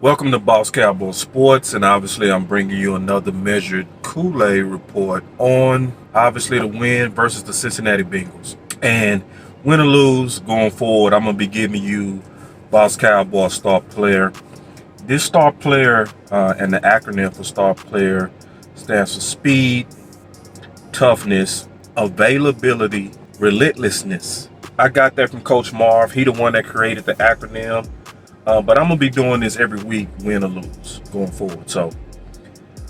Welcome to Boss Cowboy Sports, and obviously I'm bringing you another measured Kool-Aid report on obviously the win versus the Cincinnati Bengals. And win or lose going forward, I'm going to be giving you Boss Cowboy star player. This star player and the acronym for star player stands for speed, toughness, availability, relentlessness. I got that from Coach Marv. He the one that created the acronym. But I'm gonna be doing this every week, win or lose, going forward. So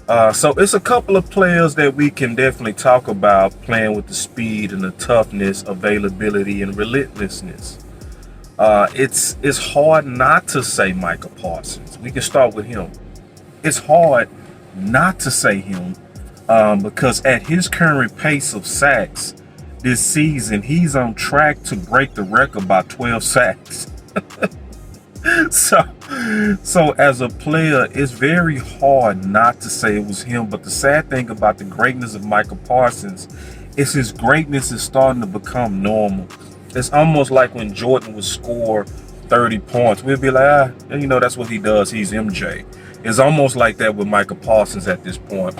it's a couple of players that we can definitely talk about playing with the speed and the toughness, availability, and relentlessness. It's hard not to say Micah Parsons. We can start with him. It's hard not to say him because at his current pace of sacks this season, he's on track to break the record by 12 sacks. So as a player, it's very hard not to say it was him. But the sad thing about the greatness of Micah Parsons is his greatness is starting to become normal. It's almost like when Jordan would score 30 points, we'd be like, that's what he does. He's MJ. It's almost like that with Micah Parsons at this point.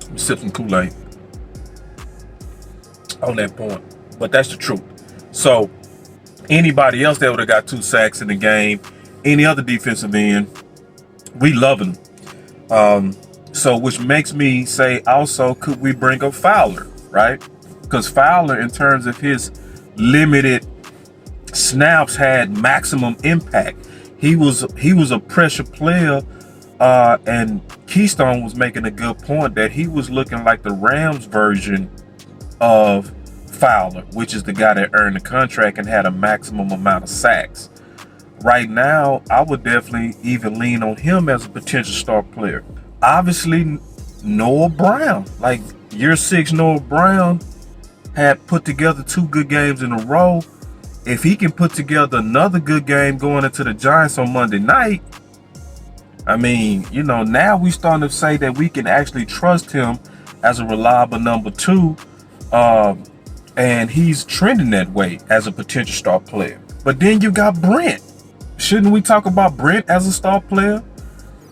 Let me sip some Kool-Aid on that point. But that's the truth. So anybody else that would have got 2 sacks in the game, any other defensive end, we love him. So which makes me say also, could we bring up Fowler, right? Because Fowler, in terms of his limited snaps, had maximum impact. He was a pressure player, and Keystone was making a good point that he was looking like the Rams version of Fowler, which is the guy that earned the contract and had a maximum amount of sacks. Right now, I would definitely even lean on him as a potential star player. Obviously, Noah Brown, like year 6 Noah Brown had put together 2 good games in a row. If he can put together another good game going into the Giants on Monday night, now we starting to say that we can actually trust him as a reliable number 2. And he's trending that way as a potential star player. But then you got Brent. Shouldn't we talk about Brent as a star player?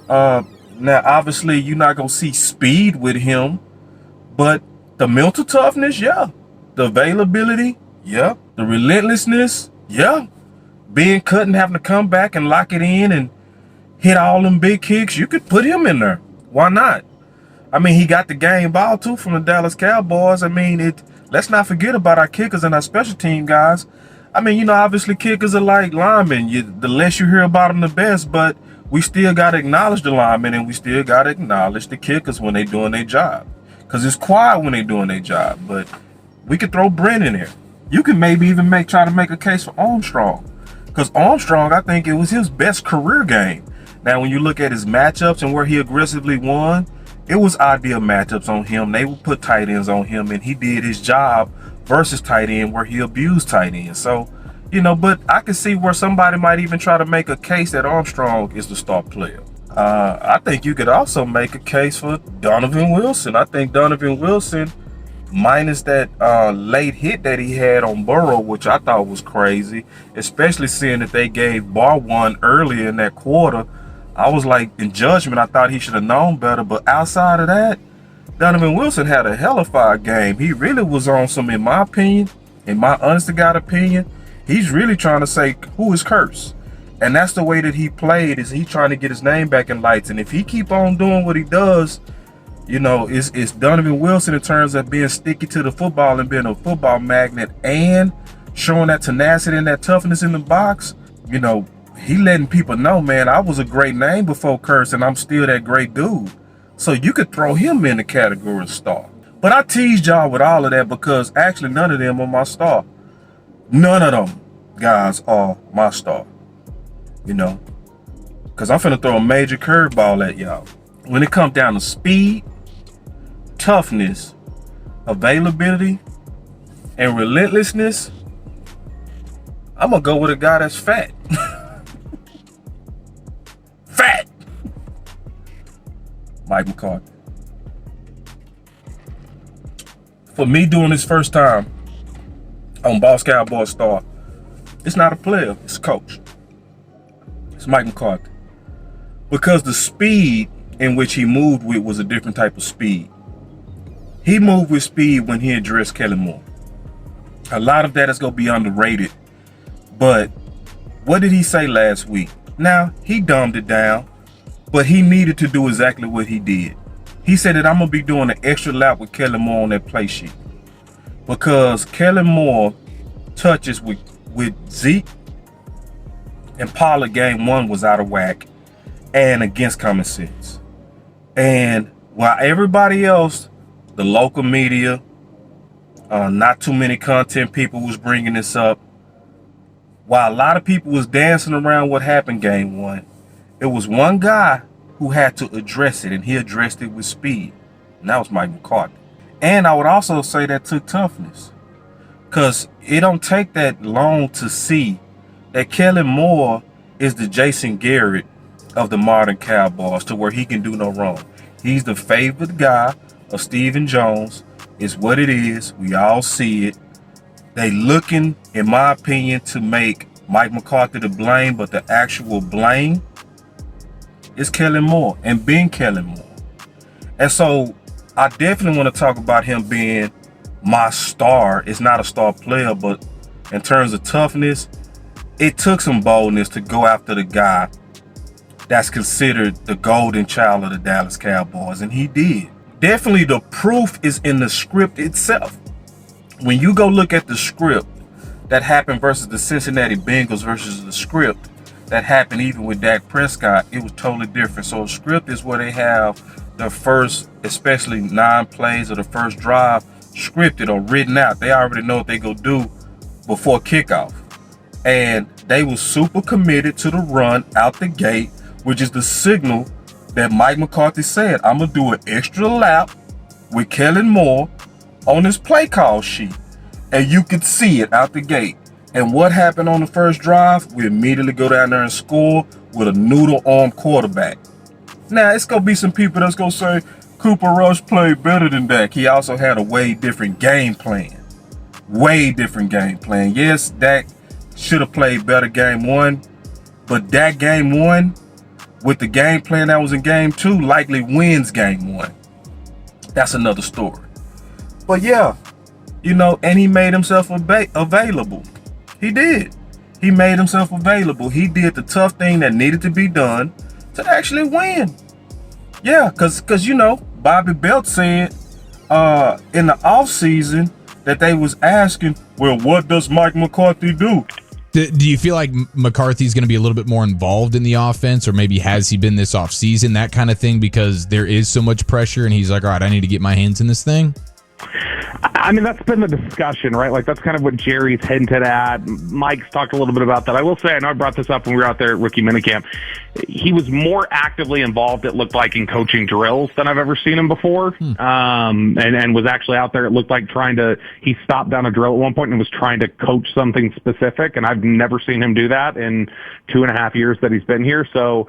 Now, obviously, you're not going to see speed with him, but the mental toughness, yeah. The availability, yeah. The relentlessness, yeah. Being cut and having to come back and lock it in and hit all them big kicks, you could put him in there. Why not? He got the game ball, too, from the Dallas Cowboys. Let's not forget about our kickers and our special team guys. Obviously kickers are like linemen. The less you hear about them, the best. But we still got to acknowledge the linemen, and we still got to acknowledge the kickers when they doing their job. Because it's quiet when they doing their job. But we could throw Brent in there. You can maybe even try to make a case for Armstrong. Because Armstrong, I think it was his best career game. Now, when you look at his matchups and where he aggressively won, it was ideal matchups on him. They would put tight ends on him, and he did his job versus tight end where he abused tight ends. So, but I can see where somebody might even try to make a case that Armstrong is the star player. I think you could also make a case for Donovan Wilson. I think Donovan Wilson, minus that late hit that he had on Burrow, which I thought was crazy, especially seeing that they gave Bar one earlier in that quarter. I was like, in judgment, I thought he should have known better. But outside of that, Donovan Wilson had a hellified game. He really was on some, in my opinion, in my honest to God opinion, he's really trying to say who is cursed. And that's the way that he played, is he trying to get his name back in lights. And if he keep on doing what he does, it's Donovan Wilson in terms of being sticky to the football and being a football magnet and showing that tenacity and that toughness in the box. He letting people know, man, I was a great name before Curse, and I'm still that great dude. So you could throw him in the category of star. But I teased y'all with all of that because actually none of them are my star. None of them guys are my star. Because I'm finna throw a major curveball at y'all. When it comes down to speed, toughness, availability, and relentlessness, I'm gonna go with a guy that's fat. Fat! Mike McCarthy. For me doing this first time on Boss Cowboy Star, it's not a player, it's a coach. It's Mike McCarthy. because the speed in which he moved with was a different type of speed. He moved with speed when he addressed Kellen Moore. A lot of that is going to be underrated. But what did he say last week? Now, he dumbed it down, but he needed to do exactly what he did. He said that I'm going to be doing an extra lap with Kellen Moore on that play sheet. Because Kellen Moore touches with Zeke and Pollard game 1 was out of whack and against common sense. And while everybody else, the local media, not too many content people was bringing this up, while a lot of people was dancing around what happened game 1, it was one guy who had to address it, and he addressed it with speed, and that was Mike McCarthy. And I would also say that took toughness, because it don't take that long to see that Kellen Moore is the Jason Garrett of the modern Cowboys, to where he can do no wrong. He's the favorite guy of Stephen Jones. It's what it is. We all see it. They looking, in my opinion, to make Mike McCarthy to blame, but the actual blame is Kellen Moore and being Kellen Moore. And so I definitely want to talk about him being my star. It's not a star player, but in terms of toughness, it took some boldness to go after the guy that's considered the golden child of the Dallas Cowboys, and he did. Definitely the proof is in the script itself. When you go look at the script that happened versus the Cincinnati Bengals versus the script that happened even with Dak Prescott, it was totally different. So a script is where they have the first, especially 9 plays or the first drive, scripted or written out. They already know what they go do before kickoff. And they were super committed to the run out the gate, which is the signal that Mike McCarthy said, I'm going to do an extra lap with Kellen Moore on his play call sheet. And you could see it out the gate. And what happened on the first drive? We immediately go down there and score with a noodle-armed quarterback. Now, it's going to be some people that's going to say, Cooper Rush played better than Dak. He also had a way different game plan. Way different game plan. Yes, Dak should have played better game 1. But that game 1, with the game plan that was in game 2, likely wins game 1. That's another story. But yeah, and he made himself available. He did. He made himself available. He did the tough thing that needed to be done to actually win. Yeah, because Bobby Belt said in the offseason that they was asking, well, what does Mike McCarthy do? Do you feel like McCarthy's going to be a little bit more involved in the offense, or maybe has he been this offseason, that kind of thing, because there is so much pressure and he's like, all right, I need to get my hands in this thing? I mean, that's been the discussion, right? Like, that's kind of what Jerry's hinted at. Mike's talked a little bit about that. I will say, I know I brought this up when we were out there at rookie minicamp. He was more actively involved, it looked like, in coaching drills than I've ever seen him before. And was actually out there, it looked like he stopped down a drill at one point and was trying to coach something specific. And I've never seen him do that in 2.5 years that he's been here. So,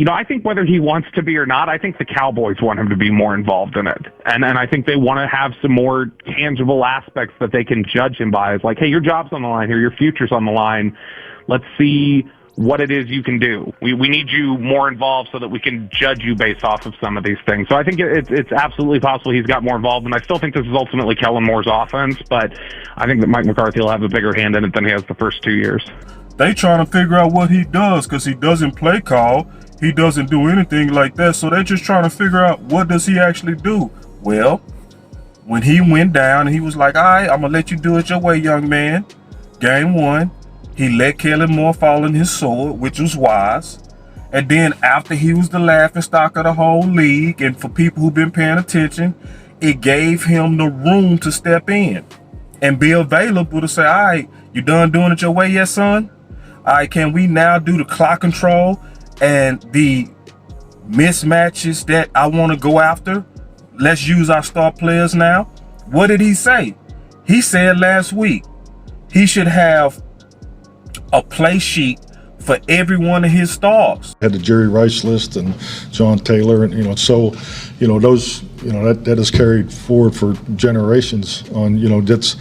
I think whether he wants to be or not, I think the Cowboys want him to be more involved in it. And I think they want to have some more tangible aspects that they can judge him by. It's like, hey, your job's on the line here, your future's on the line. Let's see what it is you can do. We need you more involved so that we can judge you based off of some of these things. So I think it's absolutely possible he's got more involved, and I still think this is ultimately Kellen Moore's offense, but I think that Mike McCarthy will have a bigger hand in it than he has the first 2 years. They trying to figure out what he does, because he doesn't play call. He doesn't do anything like that. So they're just trying to figure out, what does he actually do? Well, when he went down and he was like, all right, I'm going to let you do it your way, young man. Game 1, he let Kellen Moore fall in his sword, which was wise. And then after he was the laughing stock of the whole league, and for people who've been paying attention, it gave him the room to step in and be available to say, all right, you done doing it your way yet, son? All right, can we now do the clock control and the mismatches that I want to go after? Let's use our star players now. What did he say? He said last week he should have a play sheet for every one of his stars. Had the Jerry Rice list and John Taylor, and those that is carried forward for generations. On that's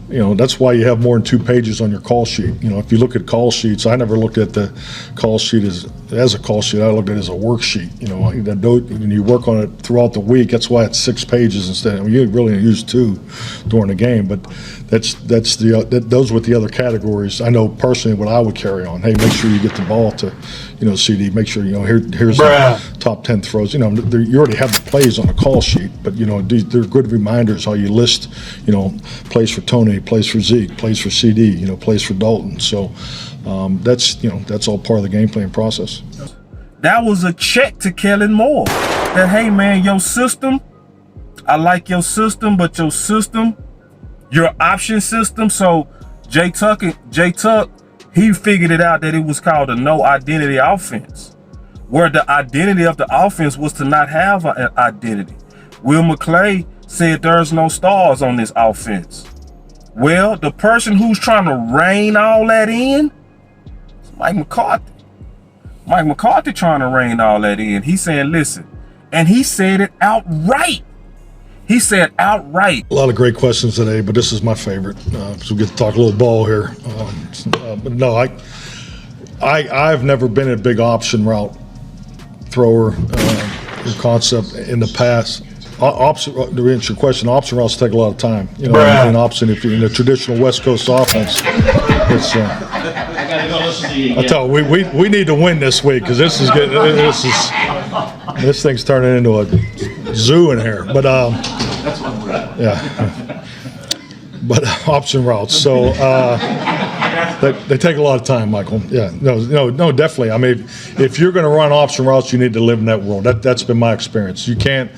That's why you have more than 2 pages on your call sheet. If you look at call sheets, I never looked at the call sheet as a call sheet. I looked at it as a worksheet. When you work on it throughout the week, that's why it's 6 pages instead. You really use 2 during the game, but those with the other categories. I know personally what I would carry on. Hey, make sure you get the ball to, CD. Make sure here's the top 10 throws. You already have the plays on the call sheet, but they're good reminders how you list. Plays for Tony, plays for Zeke, plays for CD. Plays for Dalton. So that's all part of the game plan process. That was a check to Kellen Moore. That, hey man, your system, I like your system, but your option system. So J Tuck, he figured it out that it was called a no identity offense, where the identity of the offense was to not have an identity. Will McClay said there's no stars on this offense. Well, the person who's trying to rein all that in is Mike McCarthy. Mike McCarthy trying to rein all that in. He's saying, listen, and he said it outright. He said outright. A lot of great questions today, but this is my favorite. So we get to talk a little ball here. But no, I've never been a big option route thrower concept in the past. To answer your question, option routes take a lot of time. An option, if you're in a traditional West Coast offense, it's. I tell you, we need to win this week because this thing's turning into a zoo in here. But yeah. But option routes. So they take a lot of time, Michael. Yeah, no, definitely. I mean, if you're going to run option routes, you need to live in that world. That's been my experience. You can't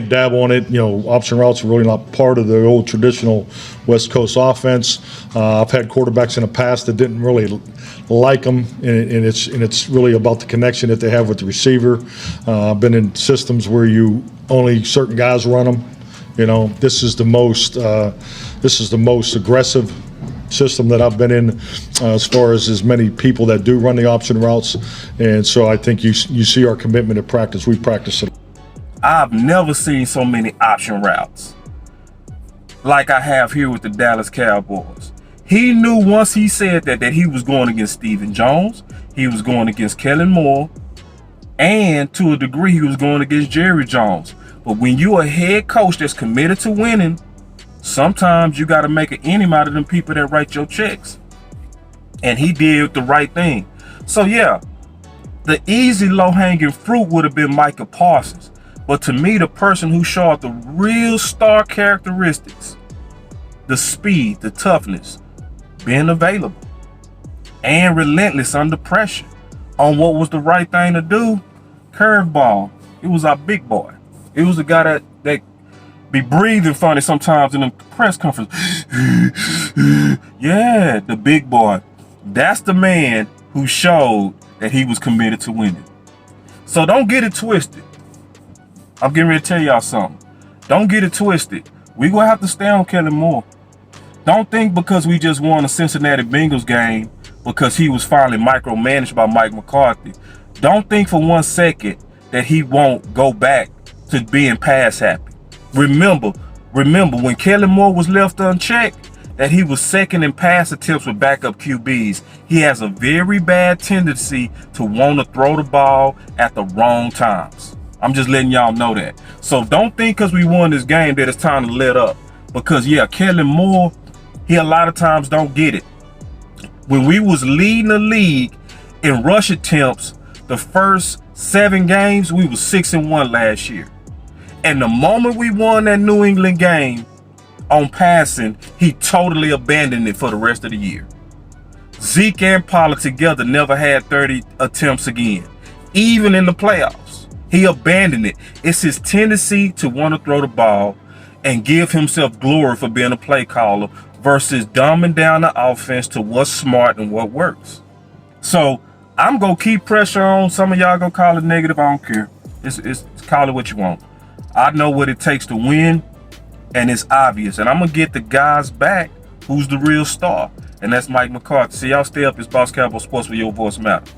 dabble on it. Option routes are really not part of the old traditional West Coast offense. I've had quarterbacks in the past that didn't really like them, and it's really about the connection that they have with the receiver. I've been in systems where only certain guys run them. This is the most aggressive system that I've been in as far as many people that do run the option routes, and so I think you see our commitment to practice. We practice it. I've never seen so many option routes like I have here with the Dallas Cowboys. He knew once he said that he was going against Stephen Jones, he was going against Kellen Moore, and to a degree he was going against Jerry Jones. But when you're a head coach that's committed to winning, sometimes you got to make an enemy out of them people that write your checks. And he did the right thing. So yeah, the easy low-hanging fruit would have been Micah Parsons. But to me, the person who showed the real star characteristics, the speed, the toughness, being available, and relentless under pressure on what was the right thing to do, curveball, it was our big boy. It was a guy that be breathing funny sometimes in the press conference. Yeah, the big boy. That's the man who showed that he was committed to winning. So don't get it twisted. I'm getting ready to tell y'all something. Don't get it twisted. We're going to have to stay on Kellen Moore. Don't think because we just won a Cincinnati Bengals game because he was finally micromanaged by Mike McCarthy. Don't think for 1 second that he won't go back to being pass happy. Remember when Kellen Moore was left unchecked, that he was second in pass attempts with backup QBs. He has a very bad tendency to want to throw the ball at the wrong times. I'm just letting y'all know that. So don't think because we won this game that it's time to let up. Because yeah, Kellen Moore, he a lot of times don't get it. When we was leading the league in rush attempts, the first 7 games, we was 6-1 last year. And the moment we won that New England game on passing, he totally abandoned it for the rest of the year. Zeke and Pollard together never had 30 attempts again, even in the playoffs. He abandoned it. It's his tendency to want to throw the ball and give himself glory for being a play caller versus dumbing down the offense to what's smart and what works. So I'm going to keep pressure on. Some of y'all going to call it negative. I don't care. It's call it what you want. I know what it takes to win, and it's obvious. And I'm going to get the guys back who's the real star, and that's Mike McCarthy. See, y'all stay up. It's Boss Cowboy Sports, where your voice matters.